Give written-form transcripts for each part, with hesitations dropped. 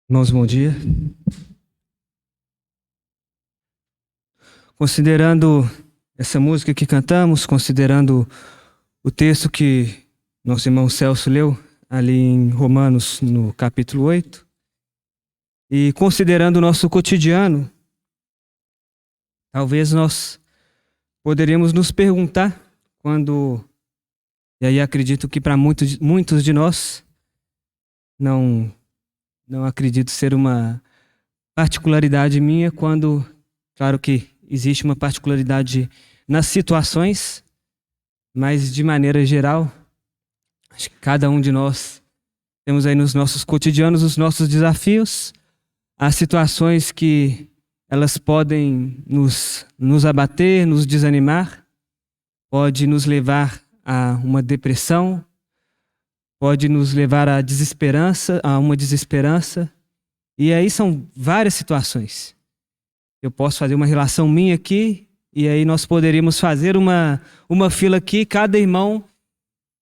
Irmãos, bom dia. Considerando essa música que cantamos, considerando o texto que nosso irmão Celso leu ali em Romanos, no capítulo 8, e considerando o nosso cotidiano, talvez nós poderíamos nos perguntar quando, e aí acredito que para muitos de nós, não acredito ser uma particularidade minha, quando, claro que existe uma particularidade nas situações, mas de maneira geral, acho que cada um de nós temos aí nos nossos cotidianos os nossos desafios, as situações que elas podem nos abater, nos desanimar, pode nos levar a uma depressão, pode nos levar à desesperança, a uma desesperança. E aí são várias situações. Eu posso fazer uma relação minha aqui, e aí nós poderíamos fazer uma fila aqui, cada irmão,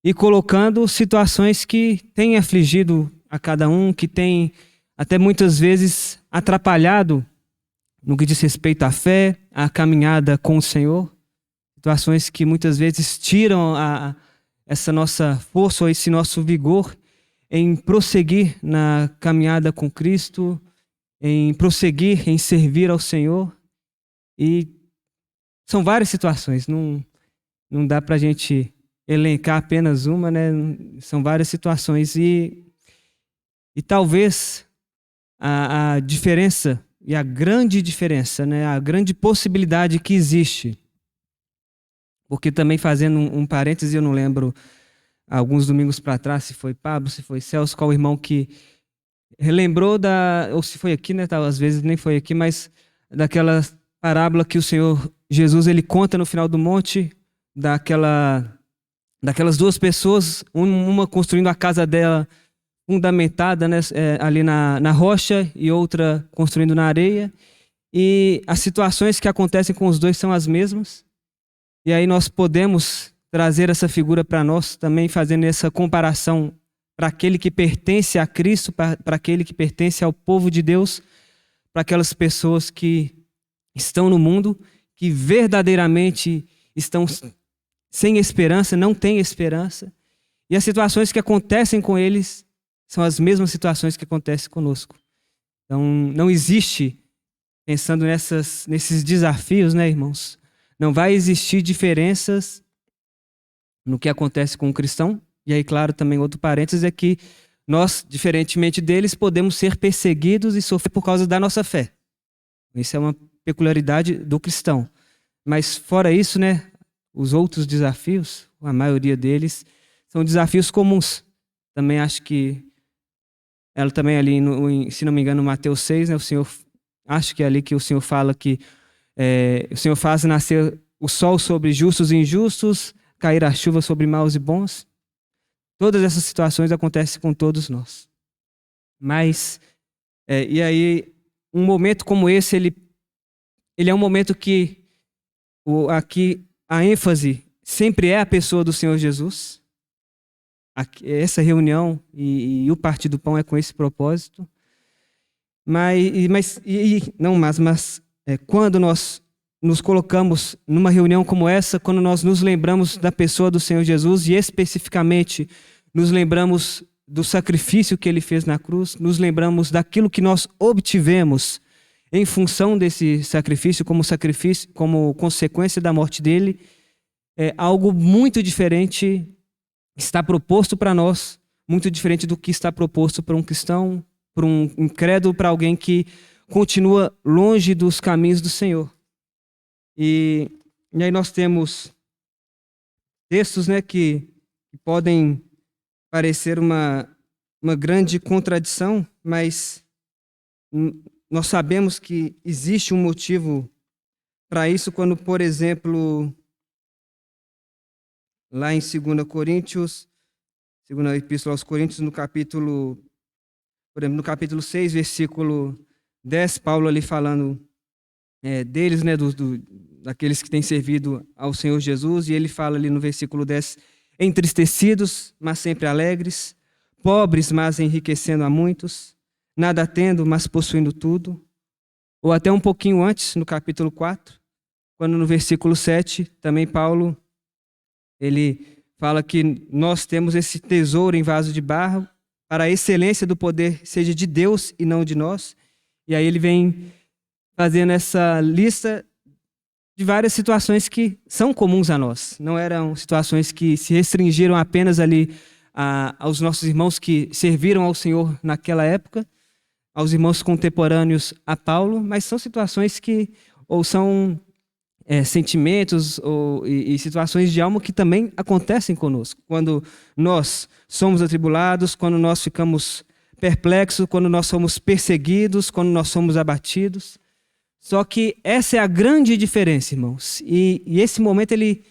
e colocando situações que têm afligido a cada um, que têm até muitas vezes atrapalhado no que diz respeito à fé, à caminhada com o Senhor. Situações que muitas vezes tiram essa nossa força ou esse nosso vigor em prosseguir na caminhada com Cristo, em prosseguir, em servir ao Senhor. E são várias situações, não dá para a gente elencar apenas uma, né? São várias situações. E talvez a diferença, e a grande diferença, né? A grande possibilidade que existe, porque também fazendo um parêntese, eu não lembro, alguns domingos para trás, se foi Pablo, se foi Celso, qual irmão que relembrou ou se foi aqui, né? Às vezes nem foi aqui, mas daquela parábola que o Senhor Jesus ele conta no final do monte, daquelas duas pessoas, uma construindo a casa dela fundamentada, né, ali na rocha, e outra construindo na areia. E as situações que acontecem com os dois são as mesmas. E aí nós podemos trazer essa figura para nós também, fazendo essa comparação para aquele que pertence a Cristo, para aquele que pertence ao povo de Deus, para aquelas pessoas que estão no mundo, que verdadeiramente estão sem esperança, não têm esperança. E as situações que acontecem com eles são as mesmas situações que acontecem conosco. Então, não existe, pensando nesses desafios, né, irmãos? Não vai existir diferenças no que acontece com o cristão. E aí, claro, também outro parênteses é que nós, diferentemente deles, podemos ser perseguidos e sofrer por causa da nossa fé. Isso é uma peculiaridade do cristão. Mas fora isso, né, os outros desafios, a maioria deles, são desafios comuns. Também acho que ela também ali, se não me engano, no Mateus 6, né, o Senhor, acho que é ali que o Senhor fala que o Senhor faz nascer o sol sobre justos e injustos, cair a chuva sobre maus e bons. Todas essas situações acontecem com todos nós. Mas, e aí, um momento como esse, ele é um momento que aqui a ênfase sempre é a pessoa do Senhor Jesus. Essa reunião e o partir do pão é com esse propósito. Mas quando nós nos colocamos numa reunião como essa, quando nós nos lembramos da pessoa do Senhor Jesus e especificamente nos lembramos do sacrifício que ele fez na cruz, nos lembramos daquilo que nós obtivemos em função desse sacrifício, como consequência da morte dele, algo muito diferente está proposto para nós, muito diferente do que está proposto para um cristão, para um incrédulo, para alguém que continua longe dos caminhos do Senhor. E aí nós temos textos, né, que podem parecer uma grande contradição, mas nós sabemos que existe um motivo para isso, quando, por exemplo, lá em 2 Coríntios, segunda epístola aos Coríntios, no capítulo 6, versículo 10, Paulo ali falando deles, né, daqueles que têm servido ao Senhor Jesus, e ele fala ali no versículo 10, entristecidos, mas sempre alegres, pobres, mas enriquecendo a muitos, nada tendo, mas possuindo tudo. Ou até um pouquinho antes, no capítulo 4, quando no versículo 7, também Paulo, ele fala que nós temos esse tesouro em vaso de barro, para a excelência do poder seja de Deus e não de nós. E aí ele vem fazendo essa lista de várias situações que são comuns a nós. Não eram situações que se restringiram apenas ali aos nossos irmãos que serviram ao Senhor naquela época, aos irmãos contemporâneos a Paulo, mas são situações que, ou são sentimentos e situações de alma que também acontecem conosco. Quando nós somos atribulados, quando nós ficamos perplexos, quando nós somos perseguidos, quando nós somos abatidos. Só que essa é a grande diferença, irmãos. E esse momento ele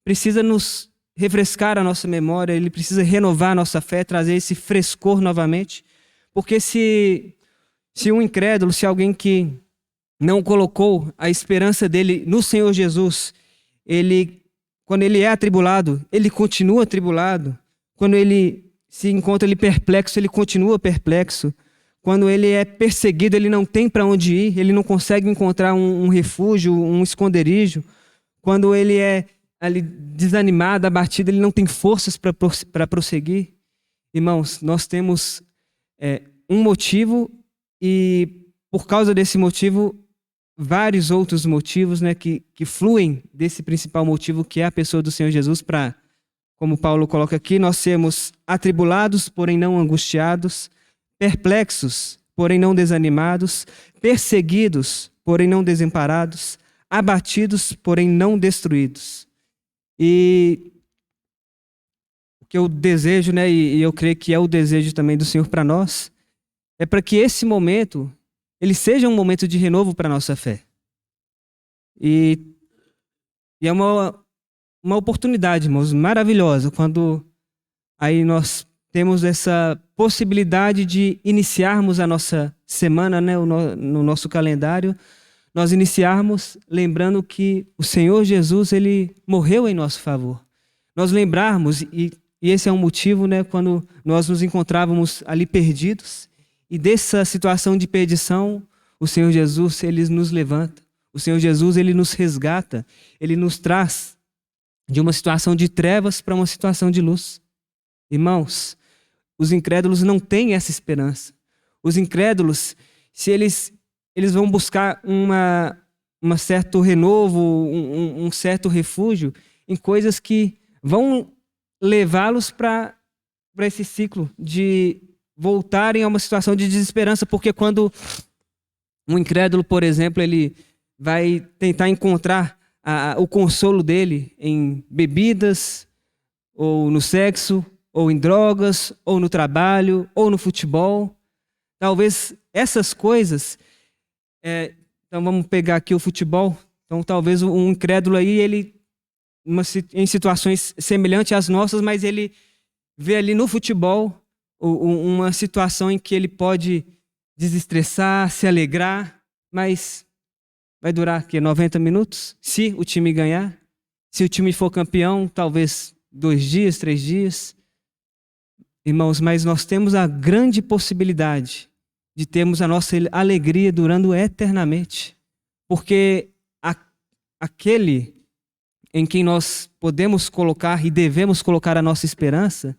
precisa nos refrescar a nossa memória, ele precisa renovar a nossa fé, trazer esse frescor novamente. Porque se um incrédulo, se alguém que não colocou a esperança dele no Senhor Jesus, quando ele é atribulado, ele continua atribulado. Quando ele se encontra ali perplexo, ele continua perplexo. Quando ele é perseguido, ele não tem para onde ir, ele não consegue encontrar um refúgio, um esconderijo. Quando ele é ali desanimado, abatido, ele não tem forças para prosseguir. Irmãos, nós temos um motivo e, por causa desse motivo, vários outros motivos, né, que fluem desse principal motivo, que é a pessoa do Senhor Jesus, para, como Paulo coloca aqui, nós sermos atribulados, porém não angustiados, perplexos, porém não desanimados, perseguidos, porém não desamparados, abatidos, porém não destruídos. E o que eu desejo, né, e eu creio que é o desejo também do Senhor para nós, é para que esse momento ele seja um momento de renovo para a nossa fé. E é uma oportunidade, irmãos, maravilhosa, quando aí nós temos essa possibilidade de iniciarmos a nossa semana, né, no nosso calendário, nós iniciarmos lembrando que o Senhor Jesus, ele morreu em nosso favor. Nós lembrarmos, e esse é um motivo, né, quando nós nos encontrávamos ali perdidos, e dessa situação de perdição, o Senhor Jesus, ele nos levanta. O Senhor Jesus, ele nos resgata. Ele nos traz de uma situação de trevas para uma situação de luz. Irmãos, os incrédulos não têm essa esperança. Os incrédulos, se eles vão buscar um certo renovo, um certo refúgio em coisas que vão levá-los para esse ciclo de voltarem a uma situação de desesperança, porque quando um incrédulo, por exemplo, ele vai tentar encontrar o consolo dele em bebidas, ou no sexo, ou em drogas, ou no trabalho, ou no futebol, talvez essas coisas, então vamos pegar aqui o futebol, então talvez um incrédulo aí, ele em situações semelhantes às nossas, mas ele vê ali no futebol uma situação em que ele pode desestressar, se alegrar, mas vai durar 90 minutos? Se o time ganhar, se o time for campeão, talvez 2 dias, 3 dias. Irmãos, mas nós temos a grande possibilidade de termos a nossa alegria durando eternamente, porque aquele em quem nós podemos colocar e devemos colocar a nossa esperança,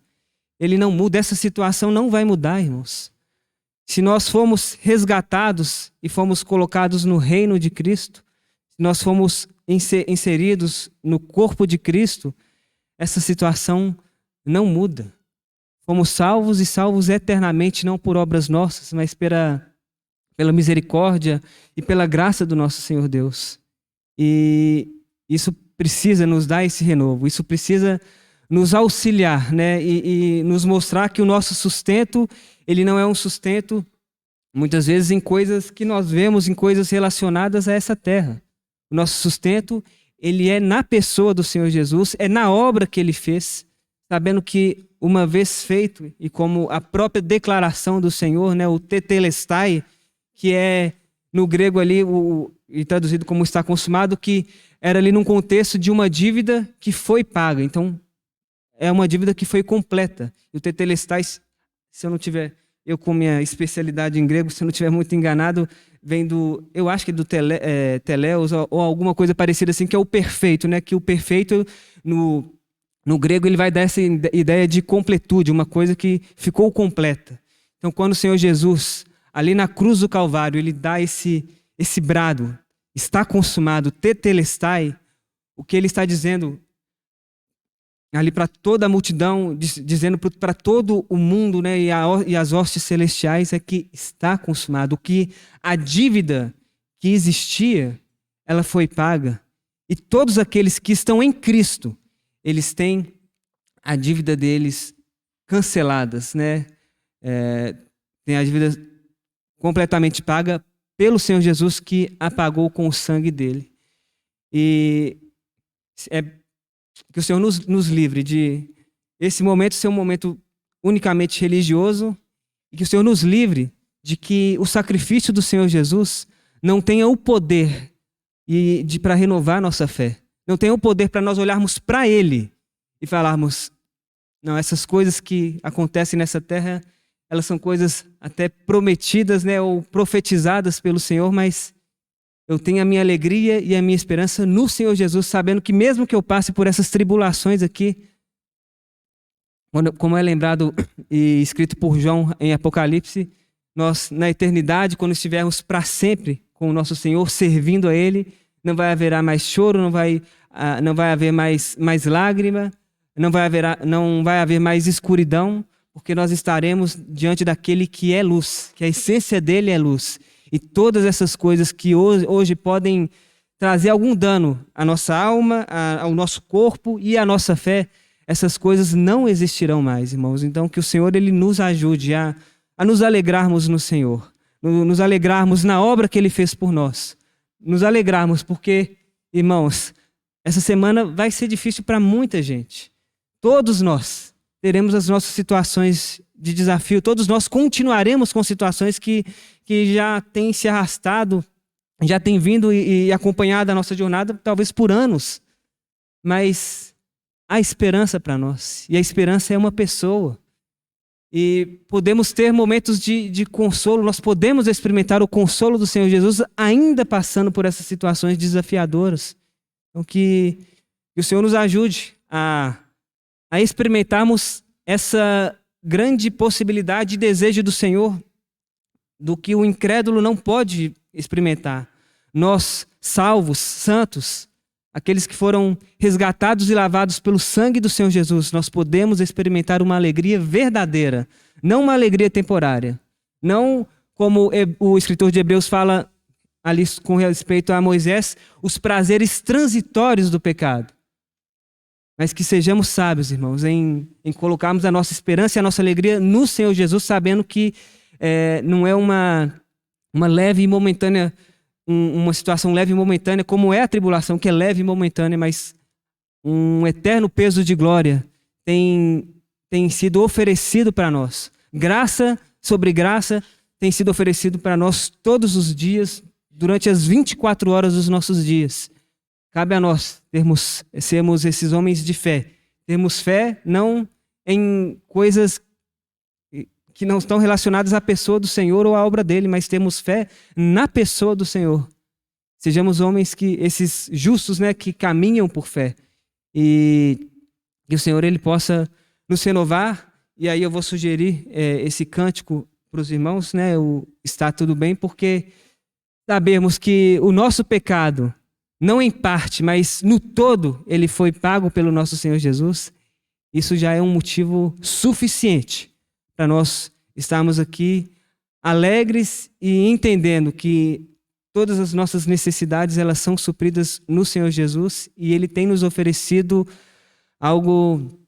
ele não muda, essa situação não vai mudar, irmãos. Se nós formos resgatados e fomos colocados no reino de Cristo, se nós fomos inseridos no corpo de Cristo, essa situação não muda. Fomos salvos e salvos eternamente, não por obras nossas, mas pela misericórdia e pela graça do nosso Senhor Deus. E isso precisa nos dar esse renovo, isso precisa nos auxiliar, né? E nos mostrar que o nosso sustento, ele não é um sustento, muitas vezes, em coisas que nós vemos, em coisas relacionadas a essa terra. O nosso sustento, ele é na pessoa do Senhor Jesus, é na obra que ele fez, sabendo que uma vez feito, e como a própria declaração do Senhor, né, o tetelestai, que é no grego ali, e traduzido como está consumado, que era ali num contexto de uma dívida que foi paga. Então, é uma dívida que foi completa. E o tetelestai, se eu não estiver eu com minha especialidade em grego, se eu não estiver muito enganado, vem do, eu acho que é do teleos ou alguma coisa parecida assim, que é o perfeito, né? Que o perfeito no grego ele vai dar essa ideia de completude, uma coisa que ficou completa. Então, quando o Senhor Jesus, ali na cruz do Calvário, ele dá esse brado, está consumado, tetelestai, o que ele está dizendo ali para toda a multidão, dizendo para todo o mundo, né, e as hostes celestiais, é que está consumado, que a dívida que existia, ela foi paga. E todos aqueles que estão em Cristo, eles têm a dívida deles canceladas, né? Tem a dívida completamente paga pelo Senhor Jesus, que a pagou com o sangue dele. E que o Senhor nos livre de esse momento ser um momento unicamente religioso, e que o Senhor nos livre de que o sacrifício do Senhor Jesus não tenha o poder para renovar nossa fé. Não tenha o poder para nós olharmos para Ele e falarmos, não, essas coisas que acontecem nessa terra, elas são coisas até prometidas, né, ou profetizadas pelo Senhor, mas eu tenho a minha alegria e a minha esperança no Senhor Jesus, sabendo que mesmo que eu passe por essas tribulações aqui, como é lembrado e escrito por João em Apocalipse, nós, na eternidade, quando estivermos para sempre com o nosso Senhor, servindo a Ele, não vai haver mais choro, não vai haver mais lágrima, não vai haver mais escuridão, porque nós estaremos diante daquele que é luz, que a essência dele é luz. E todas essas coisas que hoje podem trazer algum dano à nossa alma, ao nosso corpo e à nossa fé, essas coisas não existirão mais, irmãos. Então, que o Senhor ele nos ajude a nos alegrarmos no Senhor, nos alegrarmos na obra que Ele fez por nós. Nos alegrarmos porque, irmãos, essa semana vai ser difícil para muita gente. Todos nós teremos as nossas situações de desafio, todos nós continuaremos com situações que já têm se arrastado, já têm vindo e acompanhado a nossa jornada, talvez por anos. Mas há esperança para nós, e a esperança é uma pessoa. E podemos ter momentos de consolo, nós podemos experimentar o consolo do Senhor Jesus ainda passando por essas situações desafiadoras. Então que o Senhor nos ajude a experimentarmos essa grande possibilidade e desejo do Senhor, do que o incrédulo não pode experimentar. Nós, salvos, santos, aqueles que foram resgatados e lavados pelo sangue do Senhor Jesus, nós podemos experimentar uma alegria verdadeira, não uma alegria temporária. Não como o escritor de Hebreus fala ali com respeito a Moisés, os prazeres transitórios do pecado. Mas que sejamos sábios, irmãos, em colocarmos a nossa esperança e a nossa alegria no Senhor Jesus, sabendo que não é uma leve e momentânea, uma situação leve e momentânea, como é a tribulação, que é leve e momentânea, mas um eterno peso de glória tem sido oferecido para nós. Graça sobre graça tem sido oferecido para nós todos os dias, durante as 24 horas dos nossos dias. Cabe a nós sermos esses homens de fé. Termos fé não em coisas que não estão relacionadas à pessoa do Senhor ou à obra dele, mas temos fé na pessoa do Senhor. Sejamos homens esses justos, né, que caminham por fé. E que o Senhor ele possa nos renovar. E aí eu vou sugerir esse cântico para os irmãos, né, o Está Tudo Bem, porque sabemos que o nosso pecado, não em parte, mas no todo, ele foi pago pelo nosso Senhor Jesus. Isso já é um motivo suficiente para nós estarmos aqui alegres e entendendo que todas as nossas necessidades elas são supridas no Senhor Jesus e Ele tem nos oferecido algo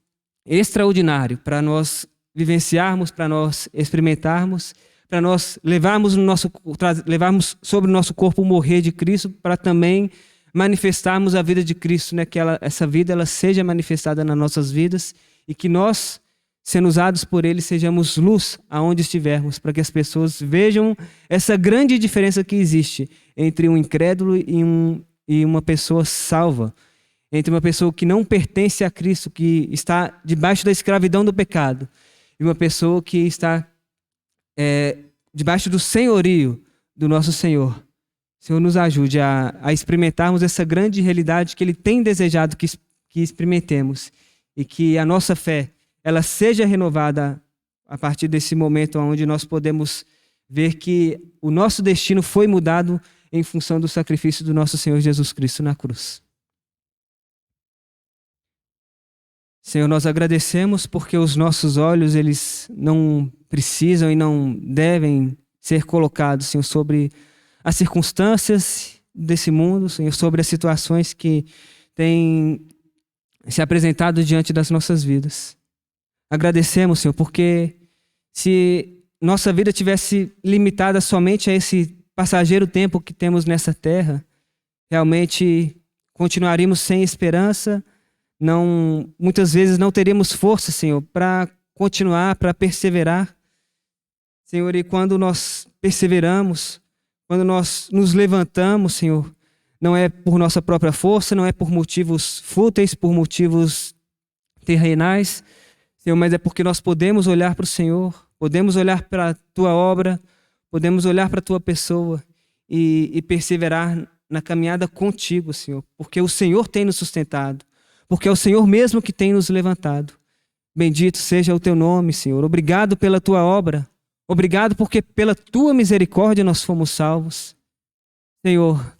extraordinário para nós vivenciarmos, para nós experimentarmos, para nós levarmos sobre o nosso corpo o morrer de Cristo, para também manifestarmos a vida de Cristo, né? Que essa vida ela seja manifestada nas nossas vidas e que nós, sendo usados por Ele, sejamos luz aonde estivermos, para que as pessoas vejam essa grande diferença que existe entre um incrédulo e uma pessoa salva, entre uma pessoa que não pertence a Cristo, que está debaixo da escravidão do pecado, e uma pessoa que está debaixo do senhorio do nosso Senhor. Senhor, nos ajude a experimentarmos essa grande realidade que Ele tem desejado que experimentemos e que a nossa fé ela seja renovada a partir desse momento onde nós podemos ver que o nosso destino foi mudado em função do sacrifício do nosso Senhor Jesus Cristo na cruz. Senhor, nós agradecemos porque os nossos olhos eles não precisam e não devem ser colocados, Senhor, sobre as circunstâncias desse mundo, Senhor, sobre as situações que têm se apresentado diante das nossas vidas. Agradecemos, Senhor, porque se nossa vida tivesse limitada somente a esse passageiro tempo que temos nessa terra, realmente continuaríamos sem esperança, muitas vezes não teríamos força, Senhor, para continuar, para perseverar. Senhor, e quando nós perseveramos, quando nós nos levantamos, Senhor, não é por nossa própria força, não é por motivos fúteis, por motivos terrenais, Senhor, mas é porque nós podemos olhar para o Senhor, podemos olhar para a Tua obra, podemos olhar para a Tua pessoa e perseverar na caminhada contigo, Senhor, porque o Senhor tem nos sustentado, porque é o Senhor mesmo que tem nos levantado. Bendito seja o Teu nome, Senhor. Obrigado pela Tua obra. Obrigado porque pela Tua misericórdia nós fomos salvos. Senhor,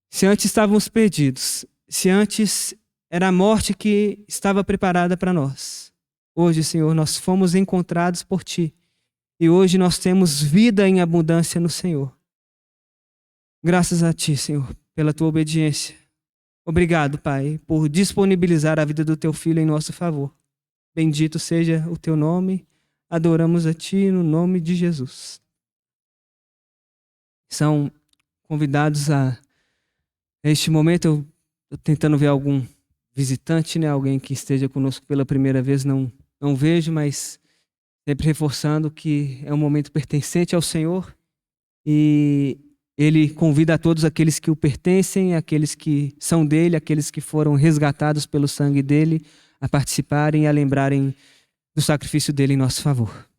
se antes estávamos perdidos, se antes era a morte que estava preparada para nós, hoje, Senhor, nós fomos encontrados por Ti. E hoje nós temos vida em abundância no Senhor. Graças a Ti, Senhor, pela Tua obediência. Obrigado, Pai, por disponibilizar a vida do Teu Filho em nosso favor. Bendito seja o Teu nome. Adoramos a Ti no nome de Jesus. São convidados a este momento, eu estou tentando ver algum visitante, né? Alguém que esteja conosco pela primeira vez, não vejo, mas sempre reforçando que é um momento pertencente ao Senhor e Ele convida a todos aqueles que o pertencem, aqueles que são dele, aqueles que foram resgatados pelo sangue dele, a participarem e a lembrarem do sacrifício dele em nosso favor.